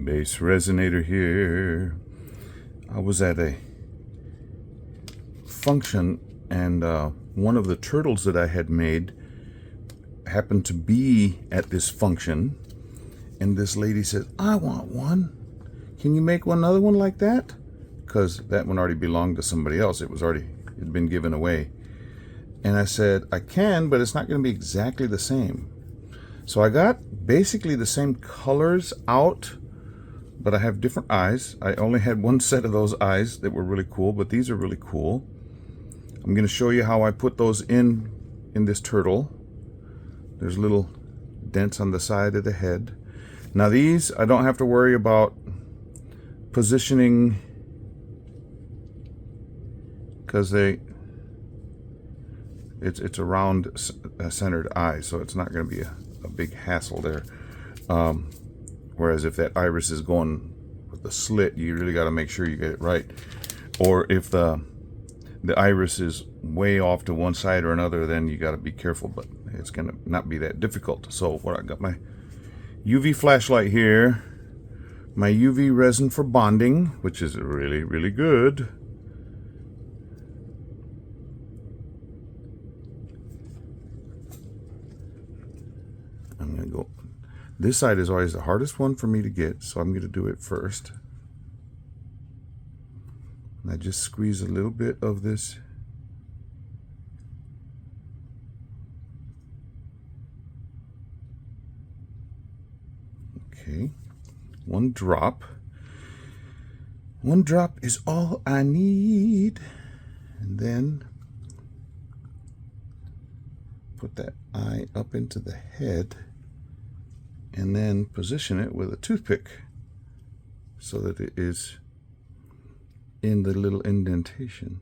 BassResinator here. I was at a function and one of the turtles that I had made happened to be at this function, and this lady said, I want one. Can you make another one like that? Because that one already belonged to somebody else. It had been given away. And I said, I can, but it's not going to be exactly the same. So I got basically the same colors out, but I have different eyes. I only had one set of those eyes that were really cool, but these are really cool. I'm going to show you how I put those in this turtle. There's little dents on the side of the head. Now these, I don't have to worry about positioning because it's a round centered eye, so it's not going to be a big hassle there. Whereas if that iris is going with the slit, you really got to make sure you get it right. Or if the iris is way off to one side or another, then you got to be careful, but it's going to not be that difficult. So what I got my UV flashlight here, my UV resin for bonding, which is really, really good. I'm going to go. This side is always the hardest one for me to get, so I'm going to do it first. And I just squeeze a little bit of this. Okay, one drop. One drop is all I need. And then put that eye up into the head and then position it with a toothpick so that it is in the little indentation.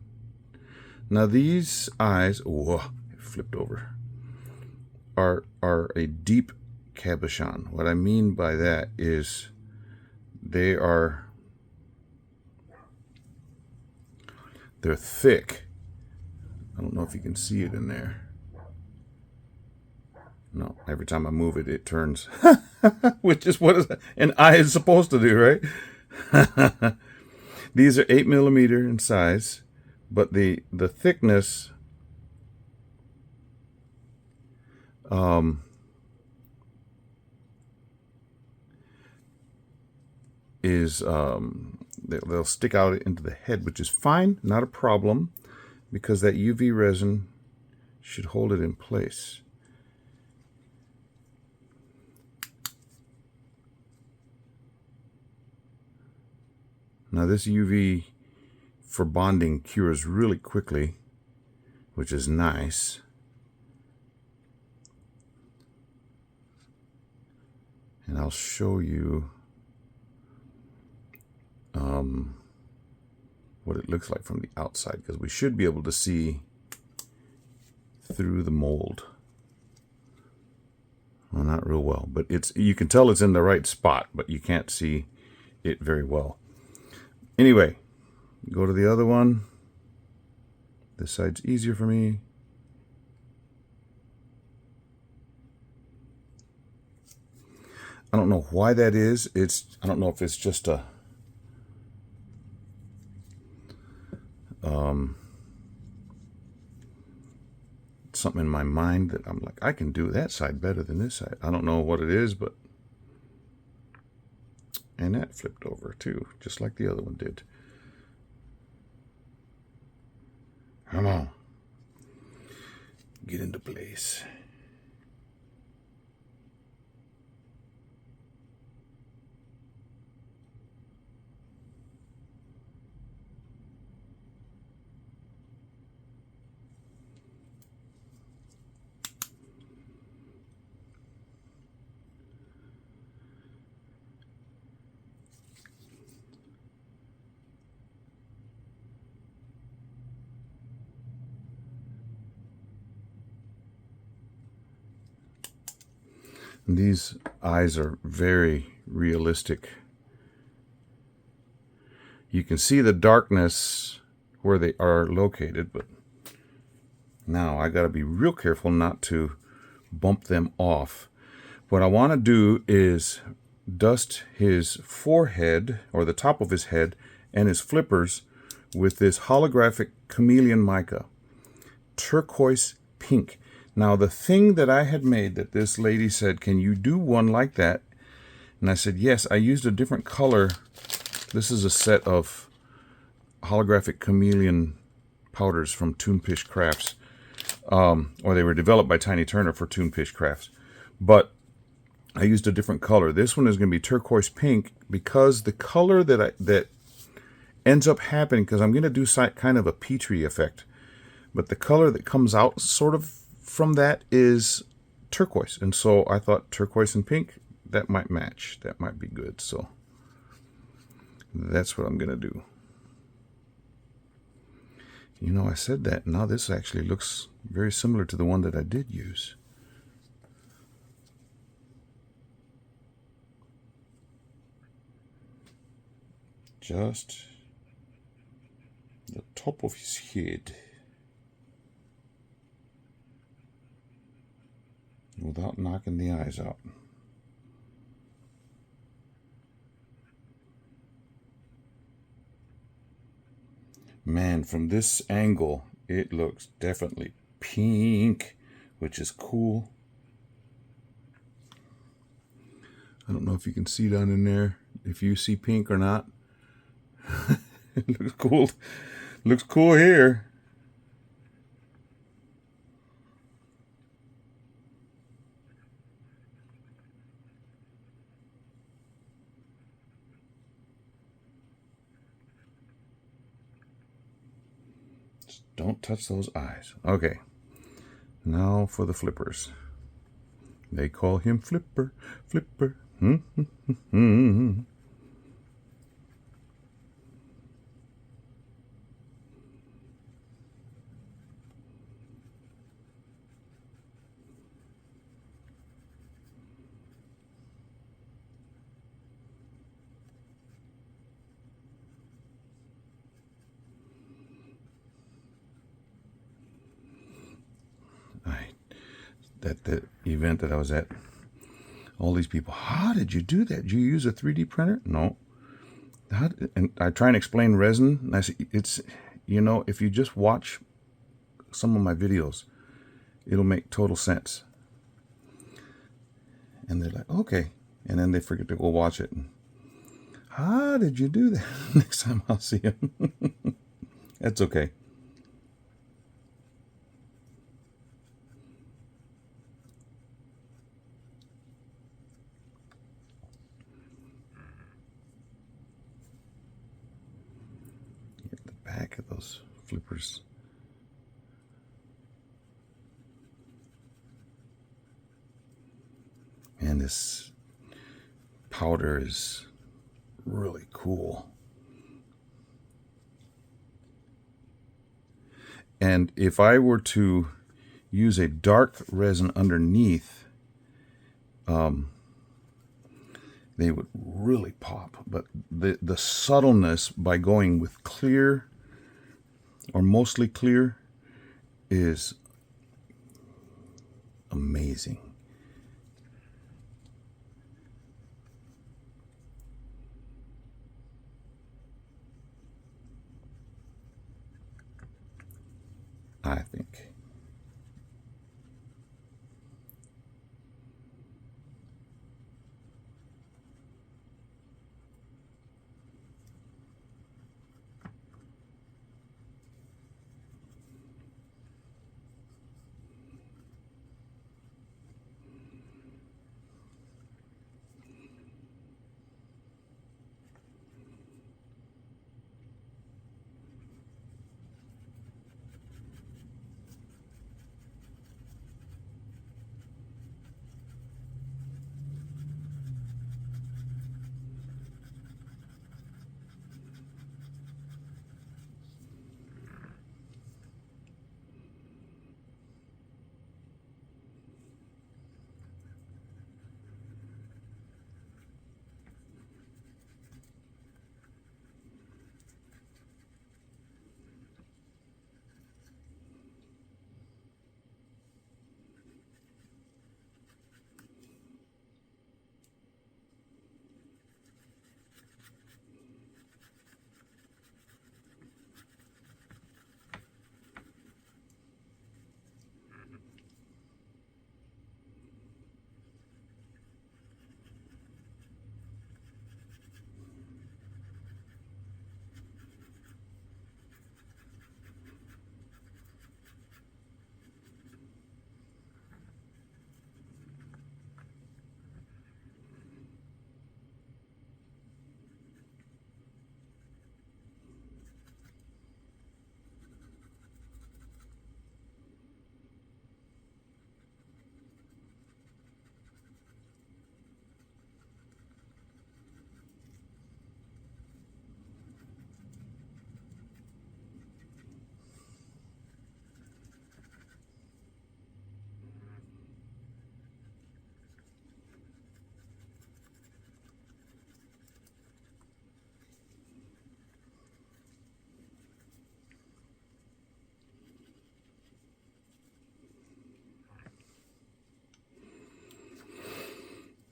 Now these eyes, whoa, it flipped over, are a deep cabochon. What I mean by that is they're thick. I don't know if you can see it in there. No, every time I move it, it turns, which is what an eye is supposed to do, right? These are 8mm in size, but the thickness is they'll stick out into the head, which is fine, not a problem, because that UV resin should hold it in place. Now this UV for bonding cures really quickly, which is nice. And I'll show you what it looks like from the outside, because we should be able to see through the mold. Well, not real well, but you can tell it's in the right spot, but you can't see it very well. Anyway, go to the other one. This side's easier for me. I don't know why that is. I don't know if it's just a something in my mind that I'm like, I can do that side better than this side. I don't know what it is, but and that flipped over too, just like the other one did. Come on. Get into place. These eyes are very realistic. You can see the darkness where they are located, but now I got to be real careful not to bump them off. What I want to do is dust his forehead, or the top of his head, and his flippers with this holographic chameleon mica, turquoise pink. Now, the thing that I had made that this lady said, can you do one like that? And I said, yes. I used a different color. This is a set of holographic chameleon powders from Toonfish Crafts, or they were developed by Tiny Turner for Toonfish Crafts. But I used a different color. This one is going to be turquoise pink, because the color that ends up happening, because I'm going to do kind of a Petri effect, but the color that comes out sort of from that is turquoise. And so I thought turquoise and pink, that might match. That might be good. So that's what I'm going to do. You know, I said that. Now this actually looks very similar to the one that I did use. Just the top of his head, without knocking the eyes out. Man, from this angle, it looks definitely pink, which is cool. I don't know if you can see down in there, if you see pink or not. It looks cool. Looks cool here. Just don't touch those eyes. Okay. Now for the flippers. They call him Flipper, Flipper. At the event that I was at, all these people, how did you do that? Did you use a 3D printer? No. And I try and explain resin, and I say, it's, you know, if you just watch some of my videos, it'll make total sense. And they're like, okay. And then they forget to go watch it. How did you do that? Next time I'll see them. That's okay. Get the back of those flippers. And this powder is really cool. And if I were to use a dark resin underneath, they would really pop. But the subtleness by going with clear or mostly clear is amazing. I think.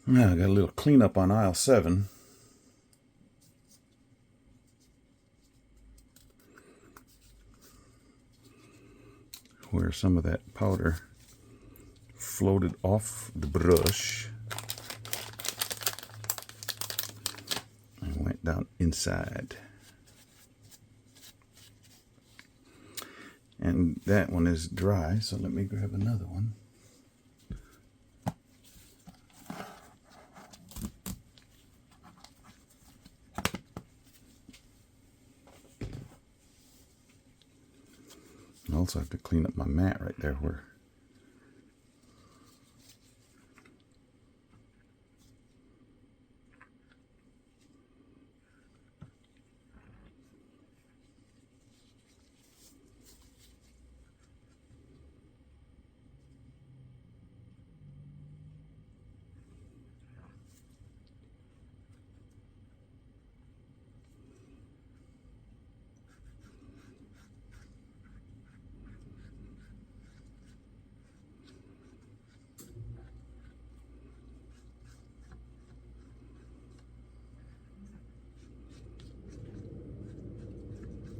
Now I got a little cleanup on aisle 7. Where some of that powder floated off the brush and went down inside. And that one is dry, so let me grab another one. I also have to clean up my mat right there where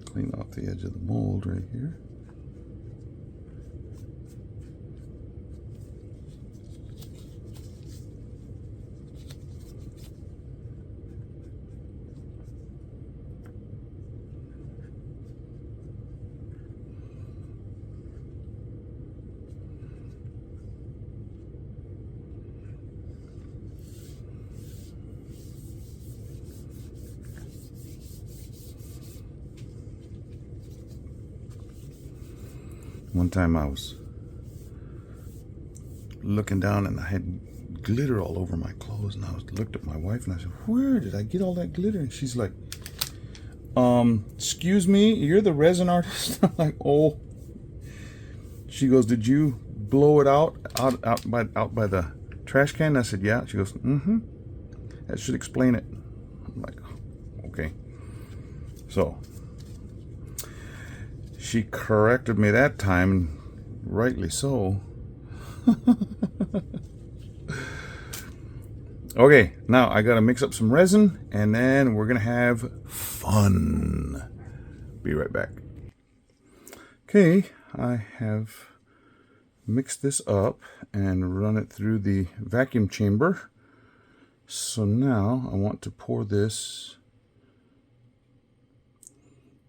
clean off the edge of the mold right here. One time I was looking down and I had glitter all over my clothes, and I looked at my wife and I said, "Where did I get all that glitter?" And she's like, "Excuse me, you're the resin artist?" I'm like, "Oh." She goes, "Did you blow it out by the trash can?" I said, "Yeah." She goes, "Mm-hmm. That should explain it." I'm like, "Okay." So she corrected me that time, and rightly so. Okay, now I gotta mix up some resin and then we're gonna have fun. Be right back. Okay, I have mixed this up and run it through the vacuum chamber. So now I want to pour this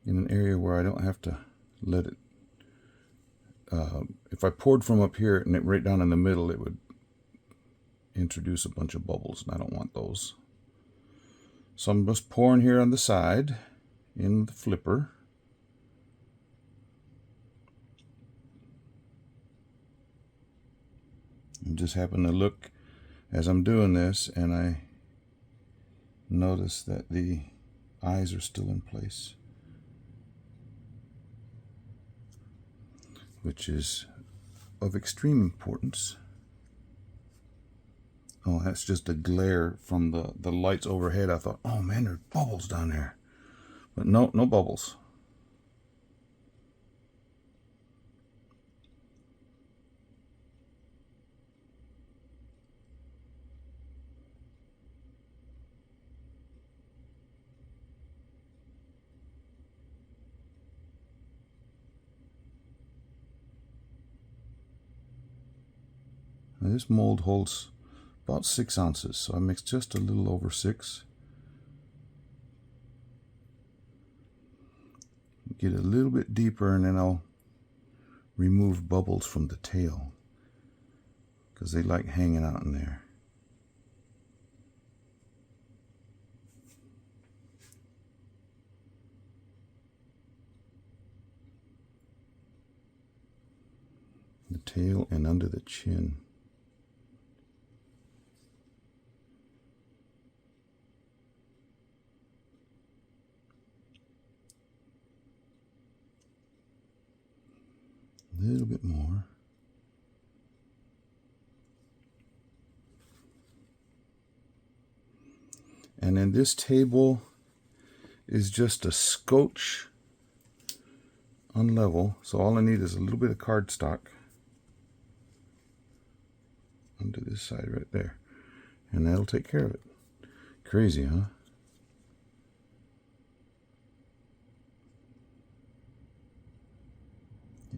in an area where I don't have to let it. If I poured from up here and it right down in the middle, it would introduce a bunch of bubbles, and I don't want those. So I'm just pouring here on the side in the flipper. I just happen to look as I'm doing this, and I notice that the eyes are still in place, which is of extreme importance. Oh, that's just a glare from the lights overhead. I thought, oh man, there's bubbles down there. But no bubbles. Now this mold holds about 6 ounces, so I mixed just a little over 6. Get a little bit deeper and then I'll remove bubbles from the tail because they like hanging out in there. The tail and under the chin. A little bit more. And then this table is just a scotch unlevel, so all I need is a little bit of cardstock under this side right there. and that'll take care of it. Crazy, huh?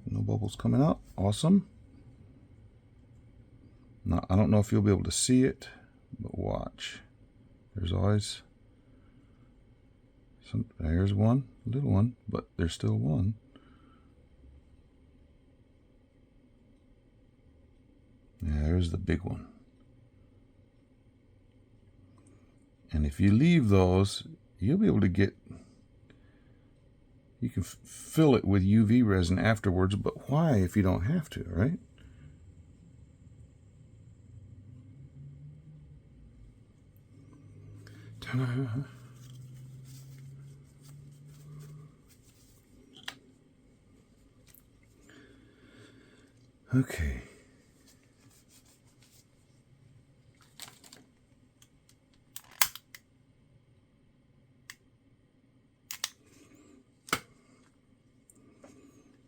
No bubbles coming out. Awesome. Now, I don't know if you'll be able to see it, but watch. There's always some. There's one, little one, but there's still one. Yeah, there's the big one. And if you leave those, you'll be able to get, you can fill it with UV resin afterwards, but why if you don't have to, right? Ta-da. Okay.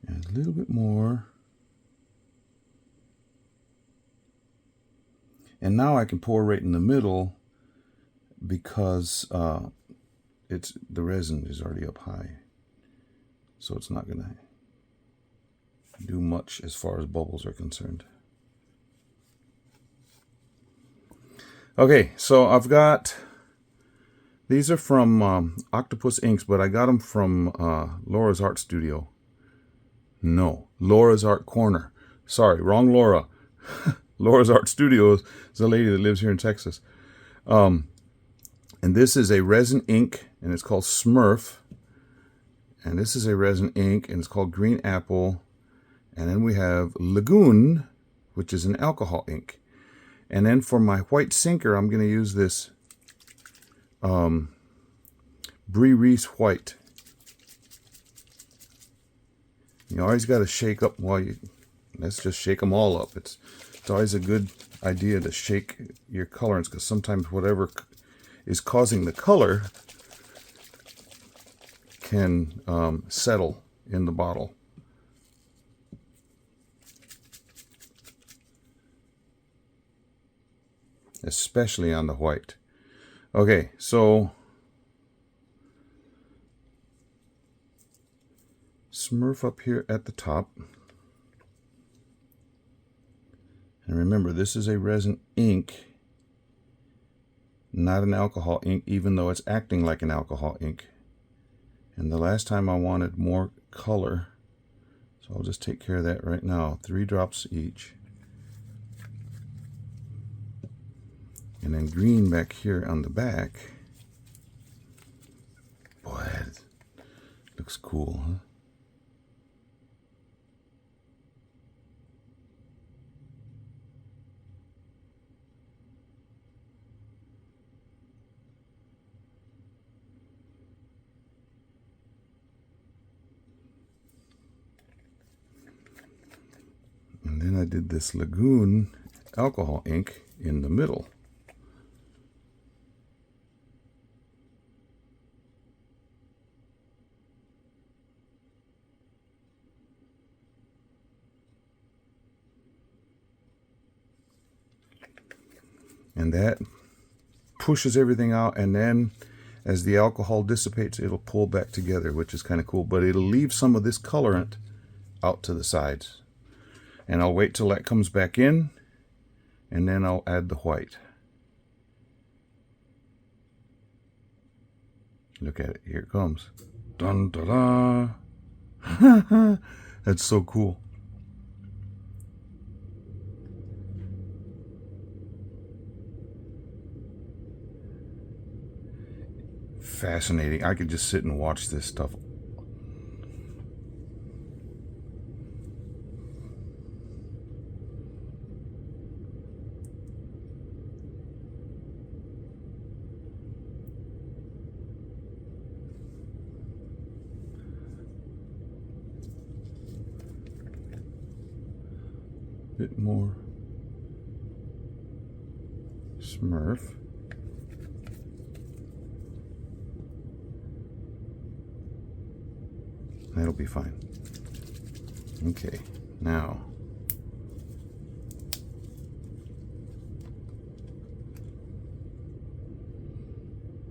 And a little bit more. And now I can pour right in the middle because the resin is already up high. So it's not gonna do much as far as bubbles are concerned. Okay, so I've got, these are from Octopus Inks, but I got them from Laura's Art Studio. No, Laura's Art Corner. Sorry, wrong Laura. Laura's Art Studio is a lady that lives here in Texas. And this is a resin ink, and it's called Smurf. And this is a resin ink, and it's called Green Apple. And then we have Lagoon, which is an alcohol ink. And then for my white sinker, I'm going to use this Brie Reese White. You always got to shake up while you, let's just shake them all up. It's always a good idea to shake your colorants, because sometimes whatever is causing the color can settle in the bottle. Especially on the white. Okay, so Smurf up here at the top. And remember, this is a resin ink, not an alcohol ink, even though it's acting like an alcohol ink. And the last time I wanted more color, so I'll just take care of that right now. 3 drops each. And then green back here on the back. Boy, that looks cool, huh? And then I did this Lagoon alcohol ink in the middle. And that pushes everything out, and then as the alcohol dissipates, it'll pull back together, which is kind of cool, but it'll leave some of this colorant out to the sides. And I'll wait till that comes back in, and then I'll add the white. Look at it, here it comes. Dun da da. That's so cool. Fascinating. I could just sit and watch this stuff. Bit more Smurf. That'll be fine. Okay, now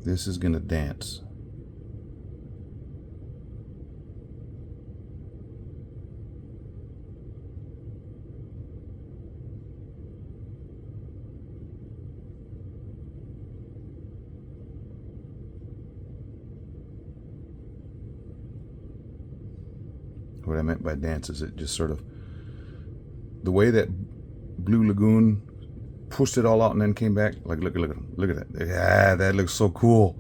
This is gonna dance. What I meant by dance is it just sort of, the way that Blue Lagoon pushed it all out and then came back, like look at that. Yeah, that looks so cool.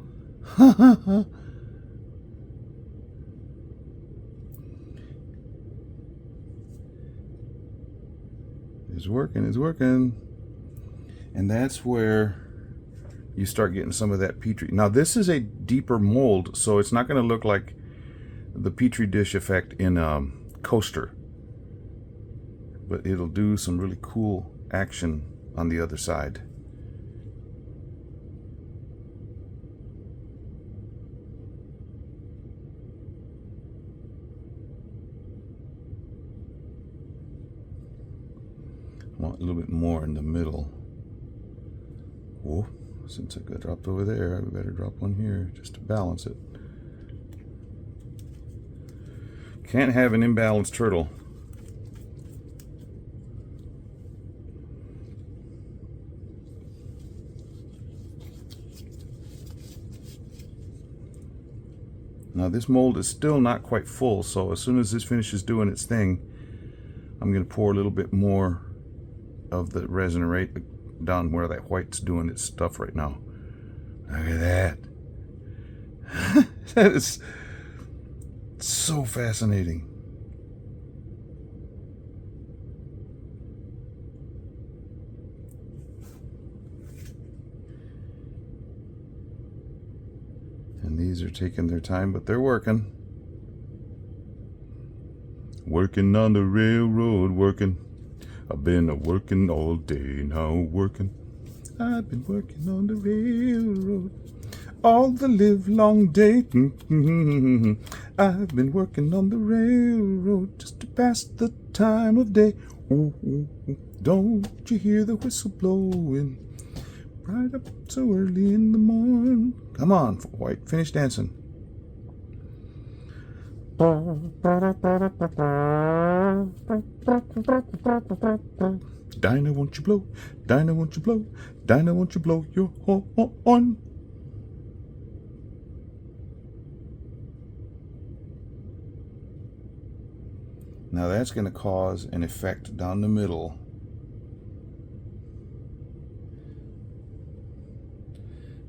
It's working. And that's where you start getting some of that Petri. Now this is a deeper mold, so it's not going to look like the Petri dish effect in Coaster, but it'll do some really cool action on the other side. I want a little bit more in the middle. Whoa, since I got dropped over there, I better drop one here just to balance it. Can't have an imbalanced turtle. Now this mold is still not quite full, so as soon as this finishes doing its thing, I'm going to pour a little bit more of the resin down where that white's doing its stuff right now. Look at that. That is so fascinating. And these are taking their time, but they're working. Working on the railroad, working. I've been working all day now, working. I've been working on the railroad all the live long day. I've been working on the railroad just to pass the time of day. Ooh, ooh, ooh. Don't you hear the whistle blowing right up so early in the morning? Come on, White, finish dancing. Dinah, won't you blow? Dinah, won't you blow? Dinah, won't you blow your horn? Now that's going to cause an effect down the middle.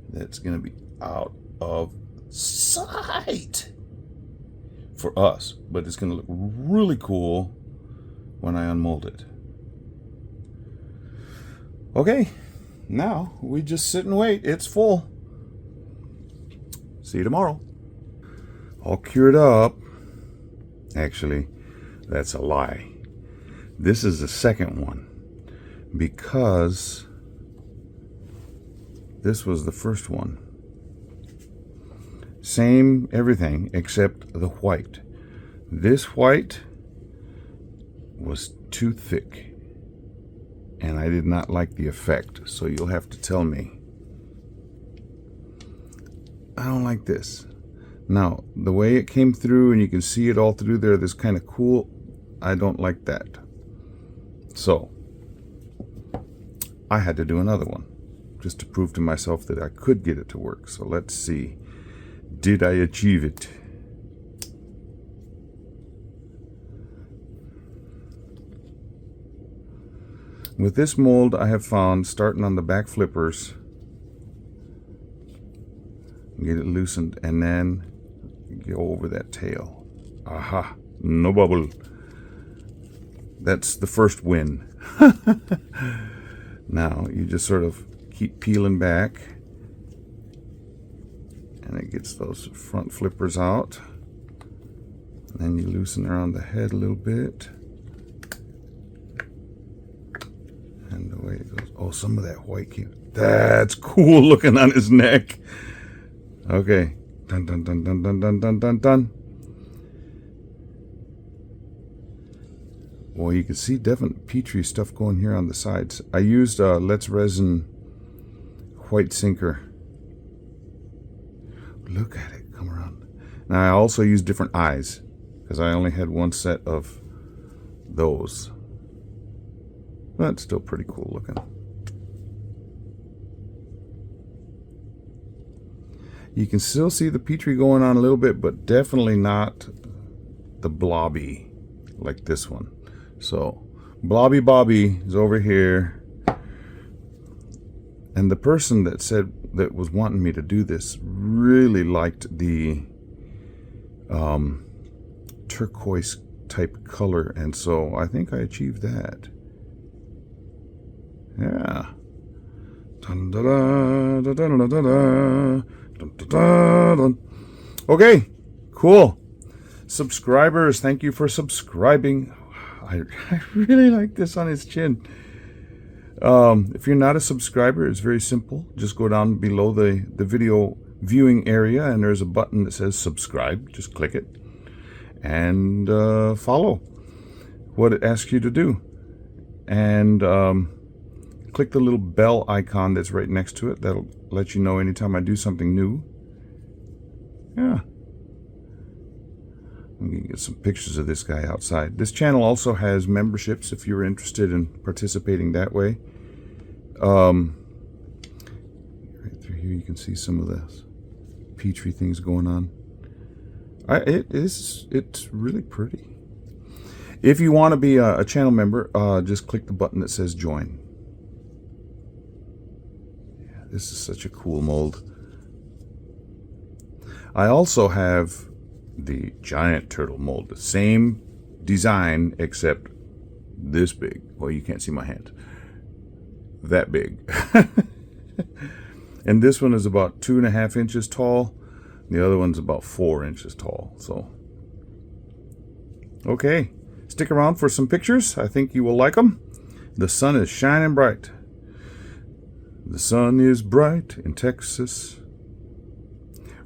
That's going to be out of sight for us, but it's going to look really cool when I unmold it. Okay, now we just sit and wait. It's full. See you tomorrow. All cured up. Actually, that's a lie. This is the second one because this was the first one. Same everything except the white. This white was too thick and I did not like the effect, so you'll have to tell me. I don't like this. Now, the way it came through and you can see it all through there, this kind of cool, I don't like that. So, I had to do another one just to prove to myself that I could get it to work. So let's see. Did I achieve it? With this mold, I have found, starting on the back flippers, get it loosened, and then go over that tail. Aha, no bubble. That's the first win. Now, you just sort of keep peeling back, and it gets those front flippers out. And then you loosen around the head a little bit. And the way it goes. Oh, some of that white came. That's cool looking on his neck. Okay. Dun dun dun dun dun dun dun dun dun. Well, you can see definite Petri stuff going here on the sides. I used Let's Resin white sinker. Look at it come around. Now I also use different eyes because I only had one set of those. But still pretty cool looking. You can still see the Petri going on a little bit, but definitely not the blobby like this one. So Blobby Bobby is over here. And the person that said that was wanting me to do this really liked the turquoise type color, and so I think I achieved that. Yeah. Okay, cool. Subscribers, thank you for subscribing. I really like this on his chin. If you're not a subscriber, it's very simple. Just go down below the video viewing area and there's a button that says subscribe. Just click it and follow what it asks you to do. And click the little bell icon that's right next to it. That'll let you know anytime I do something new. Yeah. I'm going to get some pictures of this guy outside. This channel also has memberships if you're interested in participating that way. Right through here you can see some of the Petri things going on. It's really pretty. If you want to be a channel member, just click the button that says join. Yeah, this is such a cool mold. I also have the giant turtle mold, the same design except this big. Well, you can't see my hand. That big. And this one is about 2.5 inches tall. The other one's about 4 inches tall. So, okay, stick around for some pictures. I think you will like them. The sun is shining bright. The sun is bright in Texas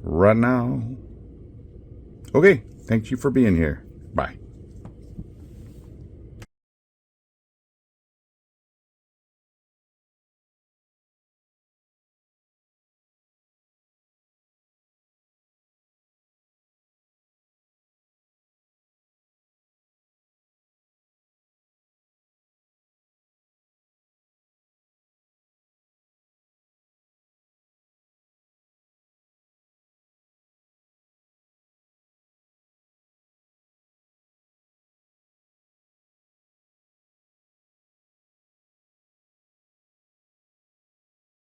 right now. Okay, thank you for being here. Bye.